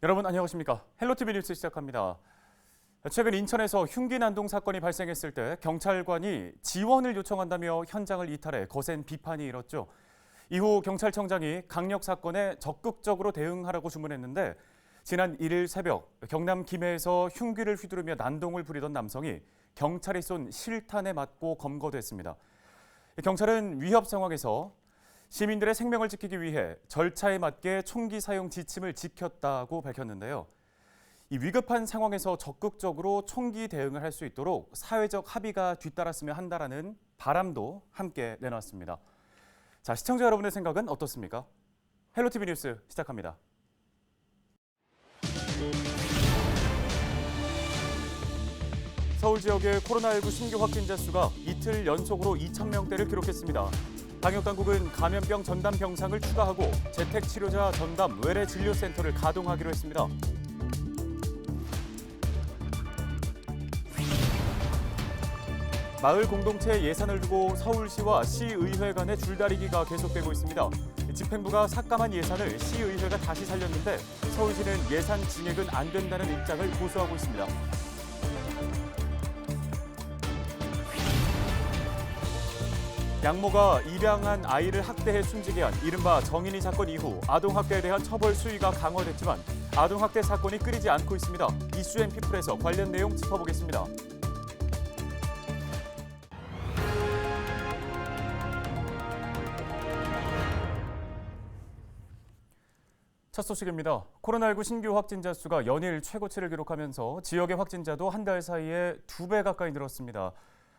여러분 안녕하십니까? 헬로티비 뉴스 시작합니다. 최근 인천에서 흉기 난동 사건이 발생했을 때 경찰관이 지원을 요청한다며 현장을 이탈해 거센 비판이 일었죠. 이후 경찰청장이 강력 사건에 적극적으로 대응하라고 주문했는데 지난 1일 새벽 경남 김해에서 흉기를 휘두르며 난동을 부리던 남성이 경찰이 쏜 실탄에 맞고 검거됐습니다. 경찰은 위협 상황에서 시민들의 생명을 지키기 위해 절차에 맞게 총기 사용 지침을 지켰다고 밝혔는데요. 이 위급한 상황에서 적극적으로 총기 대응을 할 수 있도록 사회적 합의가 뒤따랐으면 한다라는 바람도 함께 내놨습니다. 자, 시청자 여러분의 생각은 어떻습니까? 헬로티비 뉴스 시작합니다. 서울 지역의 코로나19 신규 확진자 수가 이틀 연속으로 2,000명대를 기록했습니다. 방역당국은 감염병 전담 병상을 추가하고 재택치료자 전담 외래진료센터를 가동하기로 했습니다. 마을 공동체 예산을 두고 서울시와 시의회 간의 줄다리기가 계속되고 있습니다. 집행부가 삭감한 예산을 시의회가 다시 살렸는데 서울시는 예산 증액은 안 된다는 입장을 고수하고 있습니다. 양모가 입양한 아이를 학대해 숨지게 한 이른바 정인이 사건 이후 아동학대에 대한 처벌 수위가 강화됐지만 아동학대 사건이 끊이지 않고 있습니다. 이슈앤피플에서 관련 내용 짚어보겠습니다. 첫 소식입니다. 코로나19 신규 확진자 수가 연일 최고치를 기록하면서 지역의 확진자도 한 달 사이에 2배 가까이 늘었습니다.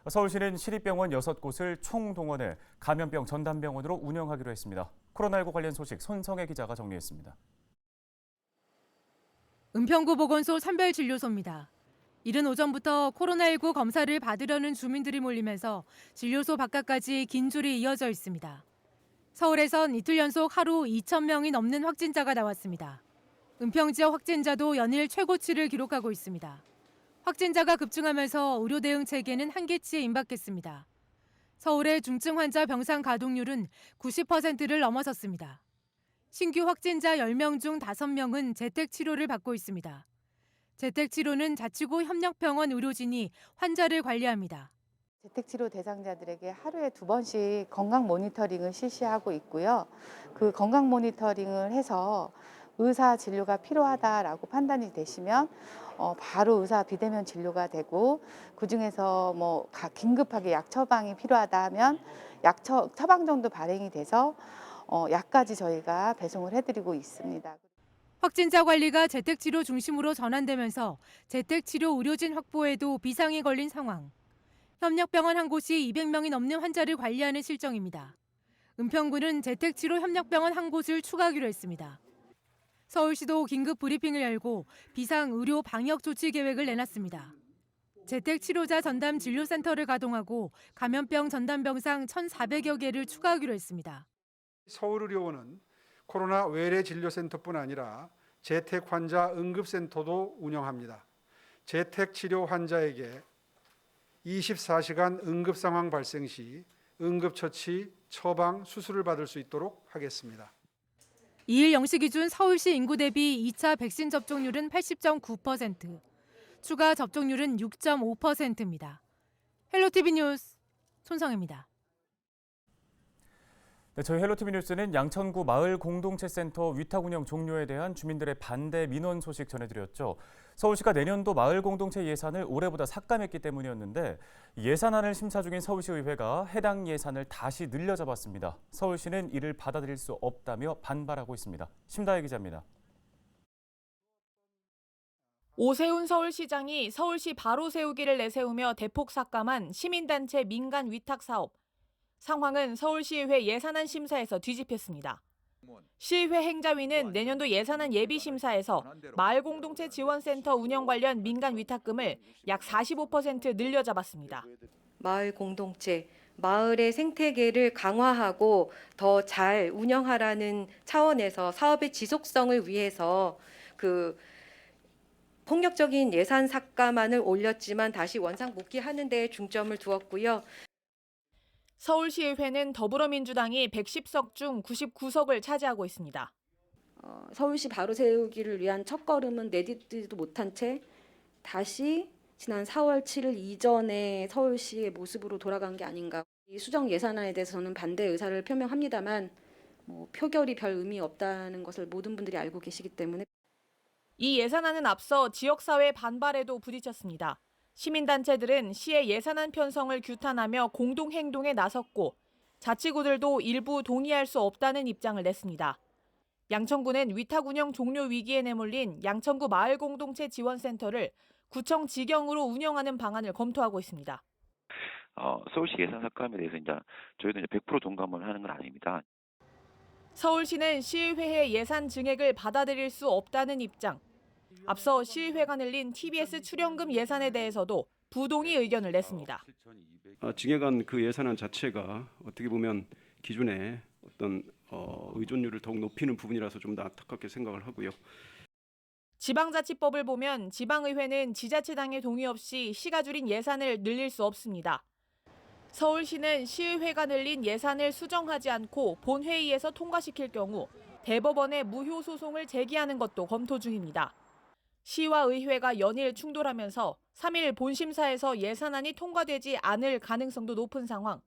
서울시는 시립병원 6곳을 총동원해 감염병 전담병원으로 운영하기로 했습니다. 코로나19 관련 소식 손성혜 기자가 정리했습니다. 은평구 보건소 선별진료소입니다. 이른 오전부터 코로나19 검사를 받으려는 주민들이 몰리면서 진료소 바깥까지 긴 줄이 이어져 있습니다. 서울에선 이틀 연속 하루 2,000명이 넘는 확진자가 나왔습니다. 은평 지역 확진자도 연일 최고치를 기록하고 있습니다. 확진자가 급증하면서 의료 대응 체계는 한계치에 임박했습니다. 서울의 중증 환자 병상 가동률은 90%를 넘어섰습니다. 신규 확진자 10명 중 5명은 재택치료를 받고 있습니다. 재택치료는 자치구 협력병원 의료진이 환자를 관리합니다. 재택치료 대상자들에게 하루에 2번씩 건강 모니터링을 실시하고 있고요. 그 건강 모니터링을 해서 의사 진료가 필요하다라고 판단이 되시면 바로 의사 비대면 진료가 되고 그중에서 긴급하게 약 처방이 필요하다 하면 약 처방 정도 발행이 돼서 약까지 저희가 배송을 해드리고 있습니다. 확진자 관리가 재택치료 중심으로 전환되면서 재택치료 의료진 확보에도 비상이 걸린 상황. 협력병원 한 곳이 200명이 넘는 환자를 관리하는 실정입니다. 은평구는 재택치료 협력병원 한 곳을 추가하기로 했습니다. 서울시도 긴급 브리핑을 열고 비상의료 방역 조치 계획을 내놨습니다. 재택치료자 전담 진료센터를 가동하고 감염병 전담 병상 1,400여 개를 추가하기로 했습니다. 서울의료원은 코로나 외래진료센터뿐 아니라 재택 환자 응급센터도 운영합니다. 재택치료 환자에게 24시간 응급상황 발생 시 응급처치, 처방, 수술을 받을 수 있도록 하겠습니다. 2일 0시 기준 서울시 인구 대비 2차 백신 접종률은 80.9%, 추가 접종률은 6.5%입니다. 헬로티비 뉴스 손성혜입니다. 네, 저희 헬로티비 뉴스는 양천구 마을 공동체센터 위탁 운영 종료에 대한 주민들의 반대 민원 소식 전해드렸죠. 서울시가 내년도 마을 공동체 예산을 올해보다 삭감했기 때문이었는데 예산안을 심사 중인 서울시의회가 해당 예산을 다시 늘려잡았습니다. 서울시는 이를 받아들일 수 없다며 반발하고 있습니다. 심다혜 기자입니다. 오세훈 서울시장이 서울시 바로 세우기를 내세우며 대폭 삭감한 시민단체 민간 위탁 사업. 상황은 서울시의회 예산안 심사에서 뒤집혔습니다. 시의회 행자위는 내년도 예산안 예비심사에서 마을공동체 지원센터 운영 관련 민간 위탁금을 약 45% 늘려잡았습니다. 마을 공동체, 마을의 생태계를 강화하고 더 잘 운영하라는 차원에서 사업의 지속성을 위해서 폭력적인 예산 삭감안을 올렸지만 다시 원상복귀하는 데 중점을 두었고요. 서울시의회는 더불어민주당이 110석 중 99석을 차지하고 있습니다. 서울시 바로 세우기를 위한 첫걸음은 내딛지도 못한 채 다시 지난 4월 7일 이전의 서울시의 모습으로 돌아간 게 아닌가. 이 수정 예산안에 대해서 저는 반대 의사를 표명합니다만 표결이 별 의미 없다는 것을 모든 분들이 알고 계시기 때문에 이 예산안은 앞서 지역사회 반발에도 부딪혔습니다. 시민단체들은 시의 예산안 편성을 규탄하며 공동행동에 나섰고 자치구들도 일부 동의할 수 없다는 입장을 냈습니다. 양천구는 위탁 운영 종료 위기에 내몰린 양천구 마을공동체 지원센터를 구청 직영으로 운영하는 방안을 검토하고 있습니다. 서울시 예산 삭감에 대해서 저희도 100% 동감을 하는 건 아닙니다. 서울시는 시의회의 예산 증액을 받아들일 수 없다는 입장. 앞서 시의회가 늘린 TBS 출연금 예산에 대해서도 부동의 의견을 냈습니다. 증액안 그 예산안 자체가 어떻게 보면 기존의 어떤 의존율을 더욱 높이는 부분이라서 좀 더 안타깝게 생각을 하고요. 지방자치법을 보면 지방의회는 지자체당의 동의 없이 시가 줄인 예산을 늘릴 수 없습니다. 서울시는 시의회가 늘린 예산을 수정하지 않고 본회의에서 통과시킬 경우 대법원에 무효 소송을 제기하는 것도 검토 중입니다. 시와 의회가 연일 충돌하면서 3일 본심사에서 예산안이 통과되지 않을 가능성도 높은 상황.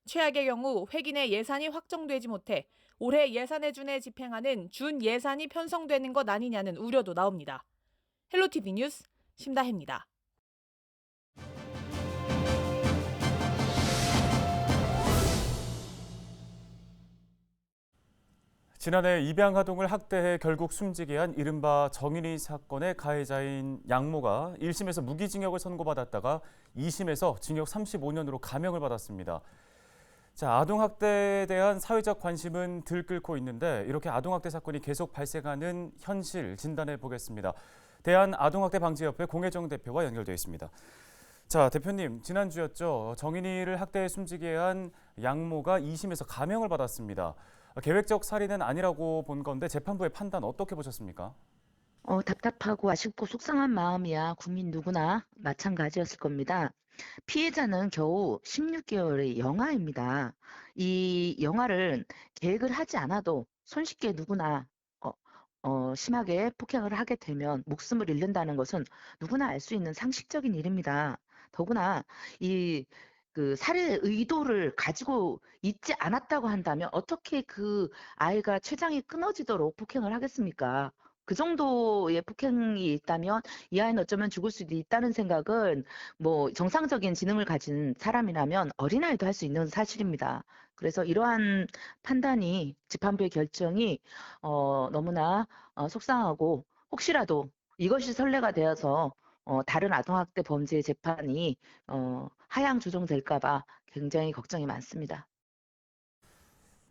최악의 경우 회기내 예산이 확정되지 못해 올해 예산에 준해 집행하는 준 예산이 편성되는 것 아니냐는 우려도 나옵니다. 헬로티비 뉴스 심다혜입니다. 지난해 입양아동을 학대해 결국 숨지게 한 이른바 정인이 사건의 가해자인 양모가 1심에서 무기징역을 선고받았다가 2심에서 징역 35년으로 감형을 받았습니다. 자, 아동학대에 대한 사회적 관심은 들끓고 있는데 이렇게 아동학대 사건이 계속 발생하는 현실 진단해 보겠습니다. 대한아동학대방지협회 공혜정 대표와 연결되어 있습니다. 자, 대표님, 지난주였죠. 정인이를 학대해 숨지게 한 양모가 2심에서 감형을 받았습니다. 계획적 살인은 아니라고 본 건데 재판부의 판단 어떻게 보셨습니까? 답답하고 아쉽고 속상한 마음이야 국민 누구나 마찬가지였을 겁니다. 피해자는 겨우 16개월의 영아입니다. 이 영아를 계획을 하지 않아도 손쉽게 누구나 심하게 폭행을 하게 되면 목숨을 잃는다는 것은 누구나 알 수 있는 상식적인 일입니다. 더구나 그 살해 의도를 가지고 있지 않았다고 한다면 어떻게 그 아이가 췌장이 끊어지도록 폭행을 하겠습니까? 그 정도의 폭행이 있다면 이 아이는 어쩌면 죽을 수도 있다는 생각은 정상적인 지능을 가진 사람이라면 어린아이도 할 수 있는 사실입니다. 그래서 이러한 판단이 재판부의 결정이 너무나 속상하고 혹시라도 이것이 선례가 되어서 다른 아동학대 범죄 재판이 하향 조정될까 봐 굉장히 걱정이 많습니다.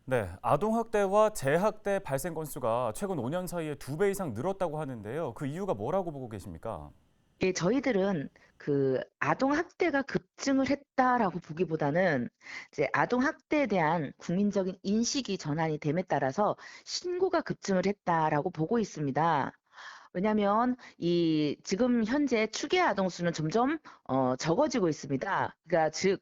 네, 아동학대와 재학대 발생 건수가 최근 5년 사이에 2배 이상 늘었다고 하는데요. 그 이유가 뭐라고 보고 계십니까? 예, 저희들은 그 아동학대가 급증을 했다라고 보기보다는 이제 아동학대에 대한 국민적인 인식이 전환이 됨에 따라서 신고가 급증을 했다라고 보고 있습니다. 왜냐하면 지금 현재 추계 아동 수는 점점 적어지고 있습니다. 그러니까 즉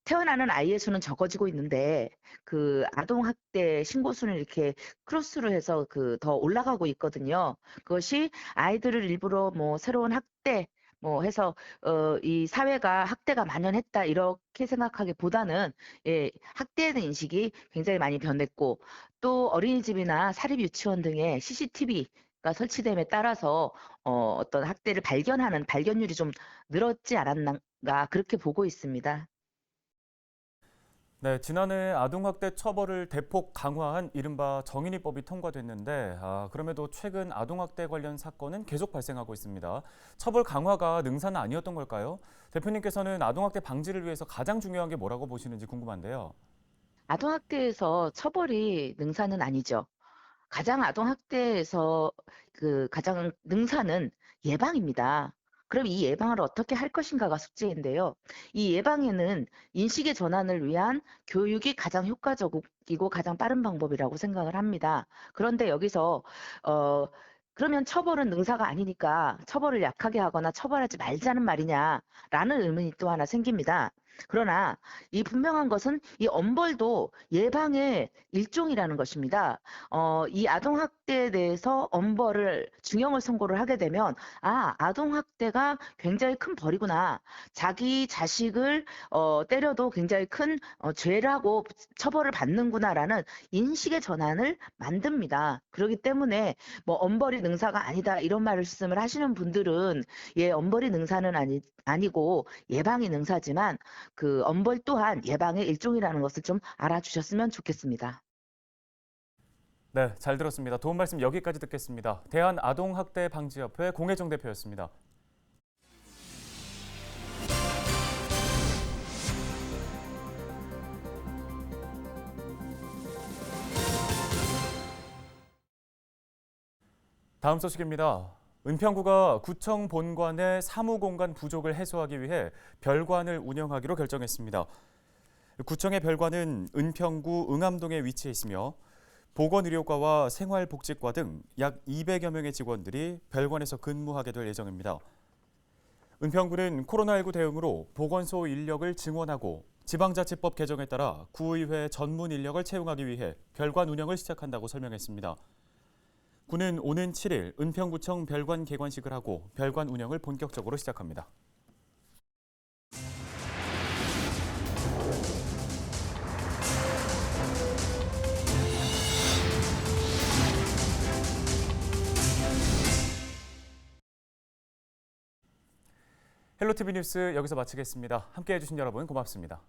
태어나는 아이의 수는 적어지고 있는데 그 아동 학대 신고 수는 이렇게 크로스로 해서 더 올라가고 있거든요. 그것이 아이들을 일부러 새로운 학대 해서 이 사회가 학대가 만연했다 이렇게 생각하기보다는 학대에 대한 인식이 굉장히 많이 변했고 또 어린이집이나 사립유치원 등의 CCTV가 설치됨에 따라서 어떤 학대를 발견하는 발견율이 좀 늘었지 않았는가 그렇게 보고 있습니다. 네, 지난해 아동학대 처벌을 대폭 강화한 이른바 정인이법이 통과됐는데 그럼에도 최근 아동학대 관련 사건은 계속 발생하고 있습니다. 처벌 강화가 능사는 아니었던 걸까요? 대표님께서는 아동학대 방지를 위해서 가장 중요한 게 뭐라고 보시는지 궁금한데요. 아동학대에서 처벌이 능사는 아니죠. 아동학대에서 가장 능사는 예방입니다. 그럼 이 예방을 어떻게 할 것인가가 숙제인데요. 이 예방에는 인식의 전환을 위한 교육이 가장 효과적이고 가장 빠른 방법이라고 생각을 합니다. 그런데 여기서 그러면 처벌은 능사가 아니니까 처벌을 약하게 하거나 처벌하지 말자는 말이냐라는 의문이 또 하나 생깁니다. 그러나 이 분명한 것은 이 엄벌도 예방의 일종이라는 것입니다. 이 아동학대에 대해서 엄벌을 중형을 선고를 하게 되면 아동학대가 굉장히 큰 벌이구나. 자기 자식을 때려도 굉장히 큰 죄라고 처벌을 받는구나라는 인식의 전환을 만듭니다. 그렇기 때문에 뭐 엄벌이 능사가 아니다 이런 말씀을 하시는 분들은 엄벌이 능사는 아니고 예방이 능사지만 그 엄벌 또한 예방의 일종이라는 것을 좀 알아주셨으면 좋겠습니다. 네, 잘 들었습니다. 도움 말씀 여기까지 듣겠습니다. 대한아동학대방지협회 공혜정 대표였습니다. 다음 소식입니다. 은평구가 구청 본관의 사무공간 부족을 해소하기 위해 별관을 운영하기로 결정했습니다. 구청의 별관은 은평구 응암동에 위치해 있으며 보건의료과와 생활복지과 등 약 200여 명의 직원들이 별관에서 근무하게 될 예정입니다. 은평구는 코로나19 대응으로 보건소 인력을 증원하고 지방자치법 개정에 따라 구의회 전문 인력을 채용하기 위해 별관 운영을 시작한다고 설명했습니다. 구는 오는 7일 은평구청 별관 개관식을 하고 별관 운영을 본격적으로 시작합니다. 헬로티비 뉴스 여기서 마치겠습니다. 함께해 주신 여러분 고맙습니다.